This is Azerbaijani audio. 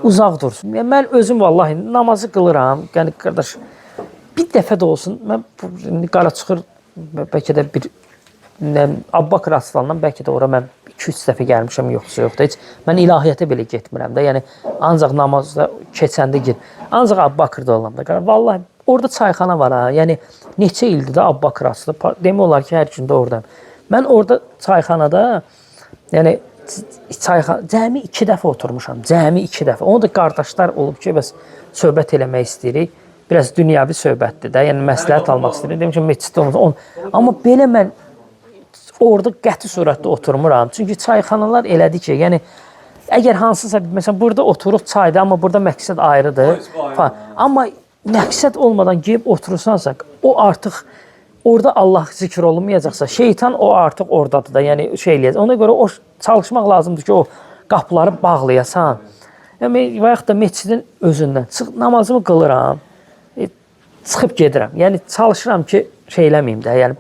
uzaq dursun. Yəni, mən özüm vallahi namazı qılıram. Yəni qardaş, bir dəfə də olsun mən Qaraçıxır bəlkə də bir Abbaqır Aslandan bəlkə də ora mən 2-3 dəfə gəlmişəm, yoxsa yoxdur. Heç mən ilahiyyata belə getmirəm də. Yəni ancaq namazda keçəndə get. Ancaq Abbaqırda olanda. Vallahi orada çayxana var ha. Yəni neçə ildir də Abbaqır Aslı. Demək olar ki, hər gün də oradayım. Mən orada çayxanada, yəni cəmi 2 dəfə oturmuşam. Cəmi 2 dəfə. Onu da qardaşlar olub ki, bəs söhbət eləmək istəyirik. Biraz dünyavi söhbətdir də. Yəni məsləhət almaq istəyirik. Demişəm məsciddə olmaz. Amma belə mən orada qəti surətdə oturmuram. Çünki çayxanalar elədir ki, yəni əgər hansısa məsələn burada oturuq çayda, amma burada məqsəd ayrıdır. Amma məqsəd olmadan gəlib oturursansa, o artıq orada Allah zikr olunmayacaqsa, şeytan o artıq ordadır da. Yəni şey eləyəcək. Ona görə o çalışmaq lazımdır ki, o qapıları bağlayasan. Yəni və yaxud da məscidin özündən çıx namazımı qılıram. Çıxıb gedirəm. Yəni çalışıram ki, şey eləməyim də. Yəni